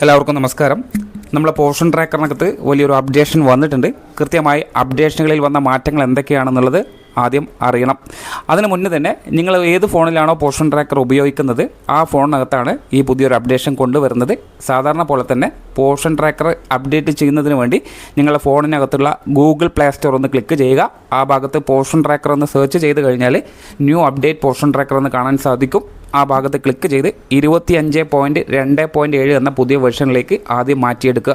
എല്ലാവർക്കും നമസ്കാരം. നമ്മളെ പോർഷൻ ട്രാക്കറിനകത്ത് വലിയൊരു അപ്ഡേഷൻ വന്നിട്ടുണ്ട്. കൃത്യമായി അപ്ഡേഷനുകളിൽ വന്ന മാറ്റങ്ങൾ എന്തൊക്കെയാണെന്നുള്ളത് ആദ്യം അറിയണം. അതിന് മുന്നേ തന്നെ നിങ്ങൾ ഏത് ഫോണിലാണോ പോർഷൻ ട്രാക്കർ ഉപയോഗിക്കുന്നത് ആ ഫോണിനകത്താണ് ഈ പുതിയൊരു അപ്ഡേഷൻ കൊണ്ടുവരുന്നത്. സാധാരണ പോലെ തന്നെ പോർഷൻ ട്രാക്കർ അപ്ഡേറ്റ് ചെയ്യുന്നതിന് വേണ്ടി നിങ്ങളുടെ ഫോണിനകത്തുള്ള ഗൂഗിൾ പ്ലേ സ്റ്റോർ ഒന്ന് ക്ലിക്ക് ചെയ്യുക. ആ ഭാഗത്ത് പോർഷൻ ട്രാക്കർ ഒന്ന് സെർച്ച് ചെയ്ത് കഴിഞ്ഞാൽ ന്യൂ അപ്ഡേറ്റ് പോർഷൻ ട്രാക്കർ എന്ന് കാണാൻ സാധിക്കും. ആ ഭാഗത്ത് ക്ലിക്ക് ചെയ്ത് 25.2.7 എന്ന പുതിയ വെർഷനിലേക്ക് ആദ്യം മാറ്റിയെടുക്കുക.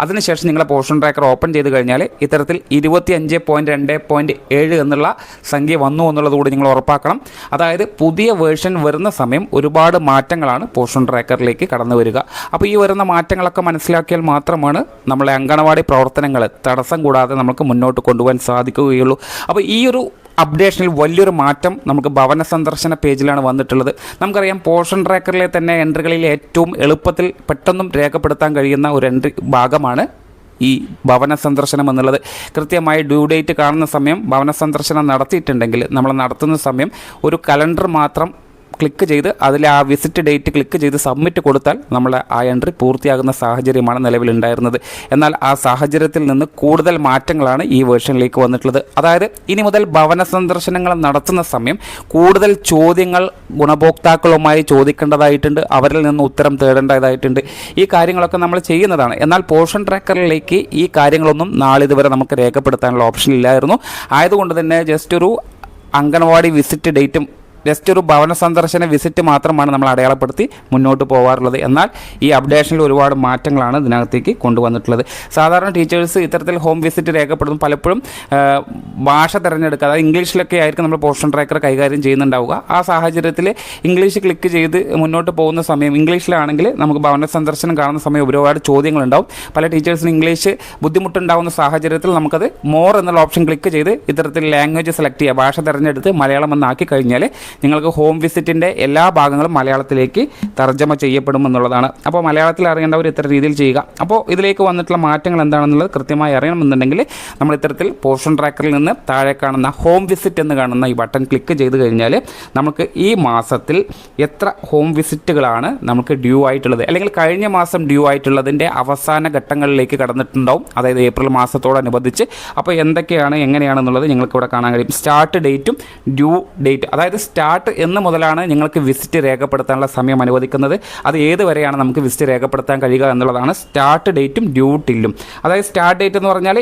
അതിനുശേഷം നിങ്ങളെ പോർഷൻ ട്രാക്കർ ഓപ്പൺ ചെയ്ത് കഴിഞ്ഞാൽ ഇത്തരത്തിൽ 25.2.7 എന്നുള്ള സംഖ്യ വന്നു എന്നുള്ളത് കൂടി നിങ്ങൾ ഉറപ്പാക്കണം. അതായത് പുതിയ വേർഷൻ വരുന്ന സമയം ഒരുപാട് മാറ്റങ്ങളാണ് പോർഷൻ ട്രാക്കറിലേക്ക് കടന്നു വരിക. അപ്പോൾ ഈ വരുന്ന മാറ്റങ്ങളൊക്കെ മനസ്സിലാക്കിയാൽ മാത്രമാണ് നമ്മളെ അങ്കണവാടി പ്രവർത്തനങ്ങൾ തടസ്സം കൂടാതെ നമുക്ക് മുന്നോട്ട് കൊണ്ടുപോകാൻ സാധിക്കുകയുള്ളൂ. അപ്പോൾ ഈ ഒരു അപ്ഡേഷനിൽ വലിയൊരു മാറ്റം നമുക്ക് ഭവന സന്ദർശന പേജിലാണ് വന്നിട്ടുള്ളത്. നമുക്കറിയാം പോർഷൻ ട്രാക്കറിലെ തന്നെ എൻട്രികളിൽ ഏറ്റവും എളുപ്പത്തിൽ പെട്ടെന്നും രേഖപ്പെടുത്താൻ കഴിയുന്ന ഒരു എൻട്രി ഭാഗമാണ് ഈ ഭവന സന്ദർശനം എന്നുള്ളത്. കൃത്യമായി ഡ്യൂ ഡേറ്റ് കാണുന്ന സമയം ഭവന സന്ദർശനം നടത്തിയിട്ടുണ്ടെങ്കിൽ നമ്മൾ നടത്തുന്ന സമയം ഒരു കലണ്ടർ മാത്രം ക്ലിക്ക് ചെയ്ത് അതിൽ ആ വിസിറ്റ് ഡേറ്റ് ക്ലിക്ക് ചെയ്ത് സബ്മിറ്റ് കൊടുത്താൽ നമ്മൾ ആ എൻട്രി പൂർത്തിയാകുന്ന സാഹചര്യമാണ് നിലവിലുണ്ടായിരുന്നത്. എന്നാൽ ആ സാഹചര്യത്തിൽ നിന്ന് കൂടുതൽ മാറ്റങ്ങളാണ് ഈ വേർഷനിലേക്ക് വന്നിട്ടുള്ളത്. അതായത് ഇനി മുതൽ ഭവന സന്ദർശനങ്ങൾ നടത്തുന്ന സമയം കൂടുതൽ ചോദ്യങ്ങൾ ഗുണഭോക്താക്കളുമായി ചോദിക്കേണ്ടതായിട്ടുണ്ട്, അവരിൽ നിന്ന് ഉത്തരം തേടേണ്ടതായിട്ടുണ്ട്. ഈ കാര്യങ്ങളൊക്കെ നമ്മൾ ചെയ്യുന്നതാണ്. എന്നാൽ പോർഷൻ ട്രാക്കറിലേക്ക് ഈ കാര്യങ്ങളൊന്നും നാളിതുവരെ നമുക്ക് രേഖപ്പെടുത്താനുള്ള ഓപ്ഷൻ ഇല്ലായിരുന്നു. ആയതുകൊണ്ട് തന്നെ ജസ്റ്റ് ഒരു അംഗൻവാടി വിസിറ്റ് ഡേറ്റും ജസ്റ്റ് ഒരു ഭവന സന്ദർശന വിസിറ്റ് മാത്രമാണ് നമ്മൾ അടയാളപ്പെടുത്തി മുന്നോട്ട് പോകാറുള്ളത്. എന്നാൽ ഈ അപ്ഡേഷനിൽ ഒരുപാട് മാറ്റങ്ങളാണ് ഇതിനകത്തേക്ക് കൊണ്ടുവന്നിട്ടുള്ളത്. സാധാരണ ടീച്ചേഴ്സ് ഇത്തരത്തിൽ ഹോം വിസിറ്റ് രേഖപ്പെടുത്തും പലപ്പോഴും ഭാഷ തിരഞ്ഞെടുക്കുക, അതായത് ഇംഗ്ലീഷിലൊക്കെ ആയിരിക്കും നമ്മൾ പോർഷൻ ട്രാക്കർ കൈകാര്യം ചെയ്യുന്നുണ്ടാവുക. ആ സാഹചര്യത്തിൽ ഇംഗ്ലീഷ് ക്ലിക്ക് ചെയ്ത് മുന്നോട്ട് പോകുന്ന സമയം ഇംഗ്ലീഷിലാണെങ്കിൽ നമുക്ക് ഭവന സന്ദർശനം കാണുന്ന സമയം ഒരുപാട് ചോദ്യങ്ങളുണ്ടാവും. പല ടീച്ചേഴ്സിന് ഇംഗ്ലീഷ് ബുദ്ധിമുട്ടുണ്ടാകുന്ന സാഹചര്യത്തിൽ നമുക്കത് മോർ എന്നുള്ള ഓപ്ഷൻ ക്ലിക്ക് ചെയ്ത് ഇത്തരത്തിൽ ലാംഗ്വേജ് സെലക്ട് ചെയ്യുക, ഭാഷ തിരഞ്ഞെടുത്ത് മലയാളം എന്നാക്കി കഴിഞ്ഞാൽ നിങ്ങൾക്ക് ഹോം വിസിറ്റിൻ്റെ എല്ലാ ഭാഗങ്ങളും മലയാളത്തിലേക്ക് തർജ്ജമ ചെയ്യപ്പെടുമെന്നുള്ളതാണ്. അപ്പോൾ മലയാളത്തിൽ അറിയേണ്ടവർ ഇത്തരം രീതിയിൽ ചെയ്യുക. അപ്പോൾ ഇതിലേക്ക് വന്നിട്ടുള്ള മാറ്റങ്ങൾ എന്താണെന്നുള്ളത് കൃത്യമായി അറിയണമെന്നുണ്ടെങ്കിൽ നമ്മൾ ഇത്തരത്തിൽ പോർഷൻ ട്രാക്കറിൽ നിന്ന് താഴെ കാണുന്ന ഹോം വിസിറ്റ് എന്ന് കാണുന്ന ഈ ബട്ടൺ ക്ലിക്ക് ചെയ്ത് കഴിഞ്ഞാൽ നമുക്ക് ഈ മാസത്തിൽ എത്ര ഹോം വിസിറ്റുകളാണ് നമുക്ക് ഡ്യൂ ആയിട്ടുള്ളത്, അല്ലെങ്കിൽ കഴിഞ്ഞ മാസം ഡ്യൂ ആയിട്ടുള്ളതിൻ്റെ അവസാന ഘട്ടങ്ങളിലേക്ക് കടന്നിട്ടുണ്ടാവും, അതായത് ഏപ്രിൽ മാസത്തോടനുബന്ധിച്ച്. അപ്പോൾ എന്തൊക്കെയാണ് എങ്ങനെയാണെന്നുള്ളത് നിങ്ങൾക്ക് ഇവിടെ കാണാൻ കഴിയും. സ്റ്റാർട്ട് ഡേറ്റും ഡ്യൂ ഡേറ്റ്, അതായത് സ്റ്റാർട്ട് എന്ന് മുതലാണ് നിങ്ങൾക്ക് വിസിറ്റ് രേഖപ്പെടുത്താനുള്ള സമയം അനുവദിക്കുന്നത്. അത് ഏത് വരെയാണ് നമുക്ക് വിസിറ്റ് രേഖപ്പെടുത്താൻ കഴിയുക എന്നുള്ളതാണ് സ്റ്റാർട്ട് ഡേറ്റും ഡ്യൂ ടില്ലും. അതായത് സ്റ്റാർട്ട് ഡേറ്റ് എന്ന് പറഞ്ഞാൽ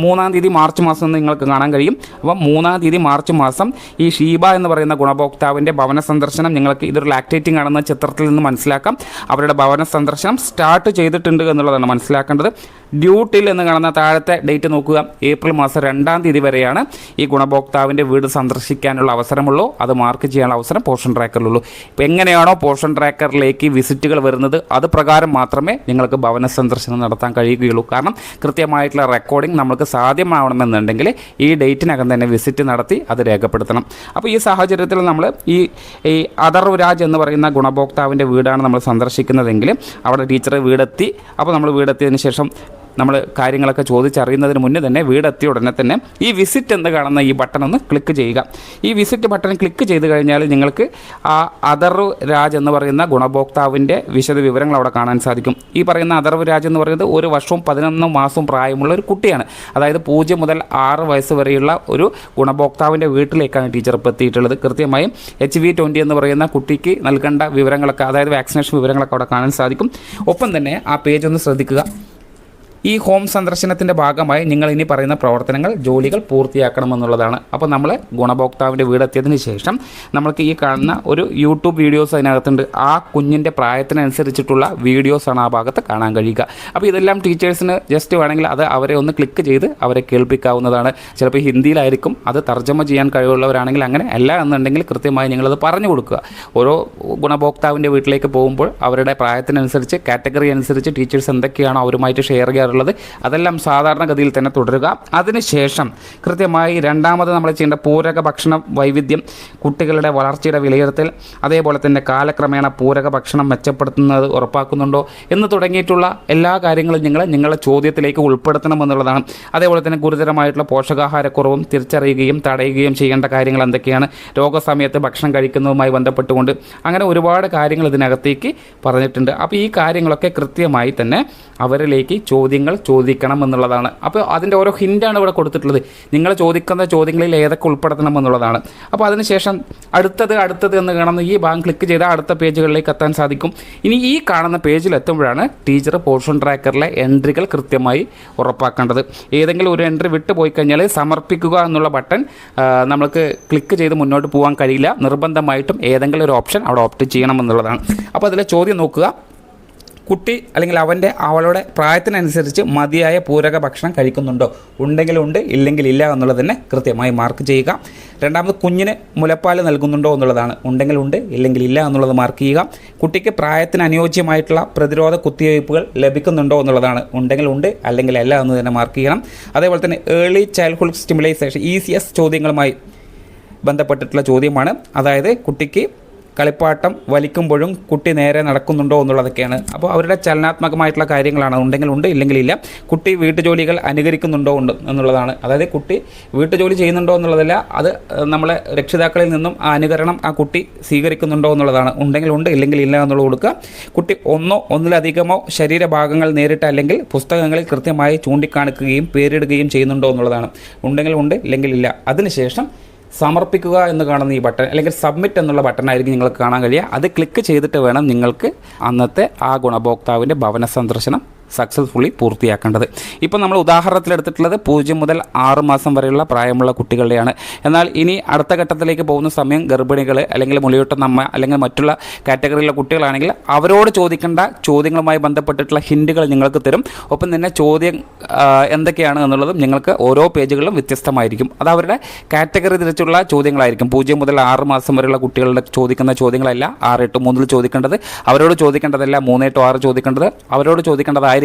3-ാം തീയതി മാർച്ച് മാസം എന്ന് നിങ്ങൾക്ക് കാണാൻ കഴിയും. അപ്പം 3-ാം തീയതി മാർച്ച് മാസം ഈ ഷീബ എന്ന് പറയുന്ന ഗുണഭോക്താവിൻ്റെ ഭവന സന്ദർശനം നിങ്ങൾക്ക് ഇതൊരു ലാക്ടേറ്റിംഗ് ആണെന്ന ചിത്രത്തിൽ നിന്ന് മനസ്സിലാക്കാം. അവരുടെ ഭവന സന്ദർശനം സ്റ്റാർട്ട് ചെയ്തിട്ടുണ്ട് എന്നുള്ളതാണ് മനസ്സിലാക്കേണ്ടത്. ഡ്യൂട്ടിൽ എന്ന് കാണുന്ന താഴത്തെ ഡേറ്റ് നോക്കുക, ഏപ്രിൽ മാസം 2-ാം തീയതി വരെയാണ് ഈ ഗുണഭോക്താവിൻ്റെ വീട് സന്ദർശിക്കാനുള്ള അവസരമുള്ളൂ. അത് മാർക്ക് ചെയ്യാനുള്ള അവസരം പോർഷൻ ട്രാക്കറിലുള്ളൂ. ഇപ്പോൾ എങ്ങനെയാണോ പോർഷൻ ട്രാക്കറിലേക്ക് വിസിറ്റുകൾ വരുന്നത് അത് പ്രകാരം മാത്രമേ നിങ്ങൾക്ക് ഭവന സന്ദർശനം നടത്താൻ കഴിയുകയുള്ളൂ. കാരണം കൃത്യമായിട്ടുള്ള റെക്കോർഡിംഗ് നമുക്ക് സാധ്യമാവണമെന്നുണ്ടെങ്കിൽ ഈ ഡേറ്റിനകം തന്നെ വിസിറ്റ് നടത്തി അത് രേഖപ്പെടുത്തണം. അപ്പോൾ ഈ സാഹചര്യത്തിൽ നമ്മൾ ഈ അതർവരാജ് എന്ന് പറയുന്ന ഗുണഭോക്താവിൻ്റെ വീടാണ് നമ്മൾ സന്ദർശിക്കുന്നതെങ്കിൽ അവിടെ ടീച്ചർ വീടെത്തി. അപ്പോൾ നമ്മൾ വീടെത്തിയതിന് ശേഷം നമ്മൾ കാര്യങ്ങളൊക്കെ ചോദിച്ചറിയുന്നതിന് മുന്നേ തന്നെ വീടെത്തിയ ഉടനെ തന്നെ ഈ വിസിറ്റ് എന്ന് കാണുന്ന ഈ ബട്ടൺ ഒന്ന് ക്ലിക്ക് ചെയ്യുക. ഈ വിസിറ്റ് ബട്ടൺ ക്ലിക്ക് ചെയ്ത് കഴിഞ്ഞാൽ നിങ്ങൾക്ക് ആ അഥർവ് രാജ് എന്ന് പറയുന്ന ഗുണഭോക്താവിൻ്റെ വിശദ വിവരങ്ങൾ അവിടെ കാണാൻ സാധിക്കും. ഈ പറയുന്ന അഥർവ് രാജ് എന്ന് പറയുന്നത് 1 വർഷവും 11 മാസവും പ്രായമുള്ള ഒരു കുട്ടിയാണ്. അതായത് 0 മുതൽ 6 വയസ്സ് വരെയുള്ള ഒരു ഗുണഭോക്താവിൻ്റെ വീട്ടിലേക്കാണ് ടീച്ചർ ഇപ്പോൾ എത്തിയിട്ടുള്ളത്. കൃത്യമായും HV20 എന്ന് പറയുന്ന കുട്ടിക്ക് നൽകേണ്ട വിവരങ്ങളൊക്കെ, അതായത് വാക്സിനേഷൻ വിവരങ്ങളൊക്കെ അവിടെ കാണാൻ സാധിക്കും. ഒപ്പം തന്നെ ആ പേജ് ഒന്ന് ശ്രദ്ധിക്കുക. ഈ ഹോം സന്ദർശനത്തിൻ്റെ ഭാഗമായി നിങ്ങൾ ഇനി പറയുന്ന പ്രവർത്തനങ്ങൾ, ജോലികൾ പൂർത്തിയാക്കണമെന്നുള്ളതാണ്. അപ്പോൾ നമ്മൾ ഗുണഭോക്താവിൻ്റെ വീടെത്തിയതിന് ശേഷം നമ്മൾക്ക് ഈ കാണുന്ന ഒരു യൂട്യൂബ് വീഡിയോസ് അതിനകത്തുണ്ട്. ആ കുഞ്ഞിൻ്റെ പ്രായത്തിനനുസരിച്ചിട്ടുള്ള വീഡിയോസാണ് ആ ഭാഗത്ത് കാണാൻ കഴിയുക. അപ്പോൾ ഇതെല്ലാം ടീച്ചേഴ്സിന് ജസ്റ്റ് വേണമെങ്കിൽ അത് അവരെ ഒന്ന് ക്ലിക്ക് ചെയ്ത് അവരെ കേൾപ്പിക്കാവുന്നതാണ്. ചിലപ്പോൾ ഹിന്ദിയിലായിരിക്കും, അത് തർജ്ജമ ചെയ്യാൻ കഴിവുള്ളവരാണെങ്കിൽ അങ്ങനെ, അല്ല എന്നുണ്ടെങ്കിൽ കൃത്യമായി നിങ്ങളത് പറഞ്ഞു കൊടുക്കുക. ഓരോ ഗുണഭോക്താവിൻ്റെ വീട്ടിലേക്ക് പോകുമ്പോൾ അവരുടെ പ്രായത്തിനനുസരിച്ച് കാറ്റഗറി അനുസരിച്ച് ടീച്ചേഴ്സ് എന്തൊക്കെയാണോ അവരുമായിട്ട് ഷെയർ ചെയ്യാറുള്ളത് ചെയ്യാറുള്ളത്. അതെല്ലാം സാധാരണഗതിയിൽ തന്നെ തുടരുക. അതിനുശേഷം കൃത്യമായി രണ്ടാമത് നമ്മൾ ചെയ്യേണ്ട പൂരക ഭക്ഷണ വൈവിധ്യം, കുട്ടികളുടെ വളർച്ചയുടെ വിലയിരുത്തൽ, അതേപോലെ തന്നെ കാലക്രമേണ പൂരക ഭക്ഷണം മെച്ചപ്പെടുത്തുന്നത് ഉറപ്പാക്കുന്നുണ്ടോ എന്ന് തുടങ്ങിയിട്ടുള്ള എല്ലാ കാര്യങ്ങളും നിങ്ങളുടെ ചോദ്യത്തിലേക്ക് ഉൾപ്പെടുത്തണമെന്നുള്ളതാണ്. അതേപോലെ തന്നെ ഗുരുതരമായിട്ടുള്ള പോഷകാഹാരക്കുറവും തിരിച്ചറിയുകയും തടയുകയും ചെയ്യേണ്ട കാര്യങ്ങൾ എന്തൊക്കെയാണ്, രോഗസമയത്ത് ഭക്ഷണം കഴിക്കുന്നതുമായി ബന്ധപ്പെട്ടുകൊണ്ട് അങ്ങനെ ഒരുപാട് കാര്യങ്ങൾ ഇതിനകത്തേക്ക് പറഞ്ഞിട്ടുണ്ട്. അപ്പോൾ ഈ കാര്യങ്ങളൊക്കെ കൃത്യമായി തന്നെ അവരിലേക്ക് ചോദ്യങ്ങൾ ചോദിക്കണം എന്നുള്ളതാണ്. അപ്പോൾ അതിൻ്റെ ഓരോ ഹിൻ്റാണ് ഇവിടെ കൊടുത്തിട്ടുള്ളത്. നിങ്ങൾ ചോദിക്കുന്ന ചോദ്യങ്ങളിൽ ഏതൊക്കെ ഉൾപ്പെടുത്തണം എന്നുള്ളതാണ്. അപ്പോൾ അതിനുശേഷം അടുത്തത് എന്ന് കാണുന്ന ഈ ഭാഗം ക്ലിക്ക് ചെയ്താൽ അടുത്ത പേജുകളിലേക്ക് എത്താൻ സാധിക്കും. ഇനി ഈ കാണുന്ന പേജിൽ എത്തുമ്പോഴാണ് ടീച്ചർ പോർഷൻ ട്രാക്കറിലെ എൻട്രികൾ കൃത്യമായി ഉറപ്പാക്കേണ്ടത്. ഏതെങ്കിലും ഒരു എൻട്രി വിട്ടു പോയി കഴിഞ്ഞാൽ സമർപ്പിക്കുക എന്നുള്ള ബട്ടൺ നമുക്ക് ക്ലിക്ക് ചെയ്ത് മുന്നോട്ട് പോകാൻ കഴിയില്ല. നിർബന്ധമായിട്ടും ഏതെങ്കിലും ഒരു ഓപ്ഷൻ അവിടെ ഓപ്റ്റ് ചെയ്യണമെന്നുള്ളതാണ്. അപ്പോൾ അതിലെ ചോദ്യം നോക്കുക. കുട്ടി അല്ലെങ്കിൽ അവളുടെ പ്രായത്തിനനുസരിച്ച് മതിയായ പൂരക ഭക്ഷണം കഴിക്കുന്നുണ്ടോ? ഉണ്ടെങ്കിൽ ഉണ്ട്, ഇല്ലെങ്കിൽ ഇല്ല എന്നുള്ളത് തന്നെ കൃത്യമായി മാർക്ക് ചെയ്യുക. രണ്ടാമത് കുഞ്ഞിന് മുലപ്പാൽ നൽകുന്നുണ്ടോ എന്നുള്ളതാണ്. ഉണ്ടെങ്കിൽ ഉണ്ട്, ഇല്ലെങ്കിൽ ഇല്ല എന്നുള്ളത് മാർക്ക് ചെയ്യുക. കുട്ടിക്ക് പ്രായത്തിന് അനുയോജ്യമായിട്ടുള്ള പ്രതിരോധ കുത്തിവയ്പ്പുകൾ ലഭിക്കുന്നുണ്ടോ എന്നുള്ളതാണ്. ഉണ്ടെങ്കിൽ ഉണ്ട്, അല്ലെങ്കിൽ അല്ല എന്ന് തന്നെ മാർക്ക് ചെയ്യണം. അതേപോലെ തന്നെ ഏർലി ചൈൽഡ്ഹുഡ് സ്റ്റിമുലൈസേഷൻ ECS ചോദ്യങ്ങളുമായി ബന്ധപ്പെട്ടിട്ടുള്ള ചോദ്യമാണ്. അതായത് കുട്ടിക്ക് കളിപ്പാട്ടം വലിക്കുമ്പോഴും കുട്ടി നേരെ നടക്കുന്നുണ്ടോ എന്നുള്ളതൊക്കെയാണ്. അപ്പോൾ അവരുടെ ചലനാത്മകമായിട്ടുള്ള കാര്യങ്ങളാണ്. ഉണ്ടെങ്കിൽ ഉണ്ട്, ഇല്ലെങ്കിൽ ഇല്ല. കുട്ടി വീട്ടുജോലികൾ അനുകരിക്കുന്നുണ്ടോ ഉണ്ട് എന്നുള്ളതാണ്. അതായത് കുട്ടി വീട്ടുജോലി ചെയ്യുന്നുണ്ടോ എന്നുള്ളതല്ല, അത് നമ്മളെ രക്ഷിതാക്കളിൽ നിന്നും ആ അനുകരണം ആ കുട്ടി സ്വീകരിക്കുന്നുണ്ടോ എന്നുള്ളതാണ്. ഉണ്ടെങ്കിൽ ഉണ്ട്, ഇല്ലെങ്കിൽ ഇല്ല എന്നുള്ളത് കൊടുക്കുക. കുട്ടി ഒന്നിലധികമോ ശരീരഭാഗങ്ങൾ നേരിട്ട് അല്ലെങ്കിൽ പുസ്തകങ്ങളിൽ കൃത്യമായി ചൂണ്ടിക്കാണിക്കുകയും പേരിടുകയും ചെയ്യുന്നുണ്ടോ എന്നുള്ളതാണ്. ഉണ്ടെങ്കിൽ ഉണ്ട്, ഇല്ലെങ്കിൽ ഇല്ല. അതിനുശേഷം സമർപ്പിക്കുക എന്ന് കാണുന്ന ഈ ബട്ടൺ അല്ലെങ്കിൽ സബ്മിറ്റ് എന്നുള്ള ബട്ടണായിരിക്കും നിങ്ങൾക്ക് കാണാൻ കഴിയുക. അത് ക്ലിക്ക് ചെയ്തിട്ട് വേണം നിങ്ങൾക്ക് അന്നത്തെ ആ ഗുണഭോക്താവിൻ്റെ ഭവന സന്ദർശനം സക്സസ്ഫുള്ളി പൂർത്തിയാക്കേണ്ടത്. ഇപ്പം നമ്മൾ ഉദാഹരണത്തിലെടുത്തിട്ടുള്ളത് 0 മുതൽ 6 മാസം വരെയുള്ള പ്രായമുള്ള കുട്ടികളുടെയാണ്. എന്നാൽ ഇനി അടുത്ത ഘട്ടത്തിലേക്ക് പോകുന്ന സമയം ഗർഭിണികൾ അല്ലെങ്കിൽ മുലയൂട്ടുന്ന അമ്മ അല്ലെങ്കിൽ മറ്റുള്ള കാറ്റഗറിയിലുള്ള കുട്ടികളാണെങ്കിൽ അവരോട് ചോദിക്കേണ്ട ചോദ്യങ്ങളുമായി ബന്ധപ്പെട്ടിട്ടുള്ള ഹിൻറ്റുകൾ നിങ്ങൾക്ക് തരും. ഒപ്പം തന്നെ ചോദ്യം എന്തൊക്കെയാണ് എന്നുള്ളതും നിങ്ങൾക്ക് ഓരോ പേജുകളിലും വ്യത്യസ്തമായിരിക്കും. അത് അവരുടെ കാറ്റഗറി തിരിച്ചുള്ള ചോദ്യങ്ങളായിരിക്കും. 0 മുതൽ 6 മാസം വരെയുള്ള കുട്ടികളുടെ ചോദിക്കുന്ന ചോദ്യങ്ങളല്ല 6, 8, 3 ചോദിക്കേണ്ടത്. അവരോട് ചോദിക്കേണ്ടതല്ല 3, 8, 6 ചോദിക്കേണ്ടത്. അവരോട് ചോദിക്കേണ്ടതായിരിക്കില്ല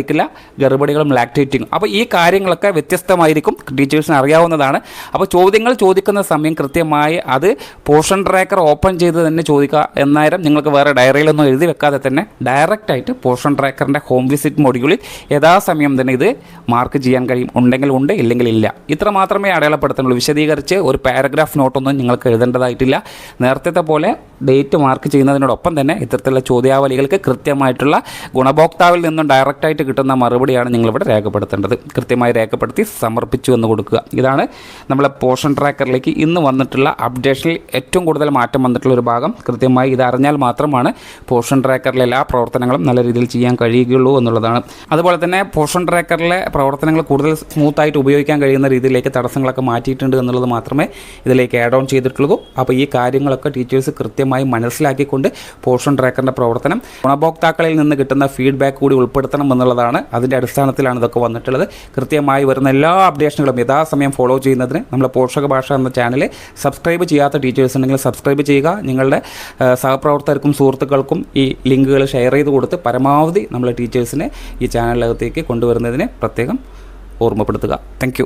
ഗർഭിണികളും ലാക്ടേറ്റിംഗ്. അപ്പോൾ ഈ കാര്യങ്ങളൊക്കെ വ്യത്യസ്തമായിരിക്കും, ടീച്ചേഴ്സിന് അറിയാവുന്നതാണ്. അപ്പോൾ ചോദ്യങ്ങൾ ചോദിക്കുന്ന സമയം കൃത്യമായി അത് പോർഷൻ ട്രാക്കർ ഓപ്പൺ ചെയ്ത് തന്നെ ചോദിക്കുക. എന്നാലും നിങ്ങൾക്ക് വേറെ ഡയറിയിലൊന്നും എഴുതി വെക്കാതെ തന്നെ ഡയറക്റ്റായിട്ട് പോർഷൻ ട്രാക്കറിൻ്റെ ഹോം വിസിറ്റ് മൊഡ്യൂളിൽ യഥാസമയം തന്നെ ഇത് മാർക്ക് ചെയ്യാൻ കഴിയും. ഉണ്ടെങ്കിൽ ഉണ്ട്, ഇല്ലെങ്കിൽ ഇല്ല. ഇത്ര മാത്രമേ അടയാളപ്പെടുത്തുന്നുള്ളൂ. വിശദീകരിച്ച് ഒരു പാരഗ്രാഫ് നോട്ടൊന്നും നിങ്ങൾക്ക് എഴുതേണ്ടതായിട്ടില്ല. നേരത്തെ പോലെ ഡേറ്റ് മാർക്ക് ചെയ്യുന്നതിനോടൊപ്പം തന്നെ ഇത്തരത്തിലുള്ള ചോദ്യാവലികൾക്ക് കൃത്യമായിട്ടുള്ള ഗുണഭോക്താവിൽ നിന്നും ഡയറക്റ്റായിട്ട് കിട്ടുന്ന മറുപടിയാണ് നിങ്ങളിവിടെ രേഖപ്പെടുത്തേണ്ടത്. കൃത്യമായി രേഖപ്പെടുത്തി സമർപ്പിച്ചു എന്ന് കൊടുക്കുക. ഇതാണ് നമ്മളെ പോർഷൻ ട്രാക്കറിലേക്ക് ഇന്ന് വന്നിട്ടുള്ള അപ്ഡേഷനിൽ ഏറ്റവും കൂടുതൽ മാറ്റം വന്നിട്ടുള്ള ഒരു ഭാഗം. കൃത്യമായി ഇതറിഞ്ഞാൽ മാത്രമാണ് പോർഷൻ ട്രാക്കറിലെ എല്ലാ പ്രവർത്തനങ്ങളും നല്ല രീതിയിൽ ചെയ്യാൻ കഴിയുകയുള്ളൂ എന്നുള്ളതാണ്. അതുപോലെ തന്നെ പോർഷൻ ട്രാക്കറിലെ പ്രവർത്തനങ്ങൾ കൂടുതൽ സ്മൂത്തായിട്ട് ഉപയോഗിക്കാൻ കഴിയുന്ന രീതിയിലേക്ക് തടസ്സങ്ങളൊക്കെ മാറ്റിയിട്ടുണ്ട് എന്നുള്ളത് മാത്രമേ ഇതിലേക്ക് ആഡ് ഓൺ ചെയ്തിട്ടുള്ളൂ. അപ്പോൾ ഈ കാര്യങ്ങളൊക്കെ ടീച്ചേഴ്സ് കൃത്യമായി മനസ്സിലാക്കിക്കൊണ്ട് പോർഷൻ ട്രാക്കറിൻ്റെ പ്രവർത്തനം ഗുണഭോക്താക്കളിൽ നിന്ന് കിട്ടുന്ന ഫീഡ്ബാക്ക് കൂടി ഉൾപ്പെടുത്തണം എന്നുള്ളതാണ്. അതിൻ്റെ അടിസ്ഥാനത്തിലാണ് ഇതൊക്കെ വന്നിട്ടുള്ളത്. കൃത്യമായി വരുന്ന എല്ലാ അപ്ഡേഷനുകളും യഥാസമയം ഫോളോ ചെയ്യുന്നതിന് നമ്മളെ പോഷക ഭാഷ എന്ന ചാനൽ സബ്സ്ക്രൈബ് ചെയ്യാത്ത ടീച്ചേഴ്സ് ഉണ്ടെങ്കിൽ സബ്സ്ക്രൈബ് ചെയ്യുക. നിങ്ങളുടെ സഹപ്രവർത്തകർക്കും സുഹൃത്തുക്കൾക്കും ഈ ലിങ്കുകൾ ഷെയർ ചെയ്ത് കൊടുത്ത് പരമാവധി നമ്മളെ ടീച്ചേഴ്സിനെ ഈ ചാനലിനകത്തേക്ക് കൊണ്ടുവരുന്നതിന് പ്രത്യേകം ഓർമ്മപ്പെടുത്തുക. താങ്ക്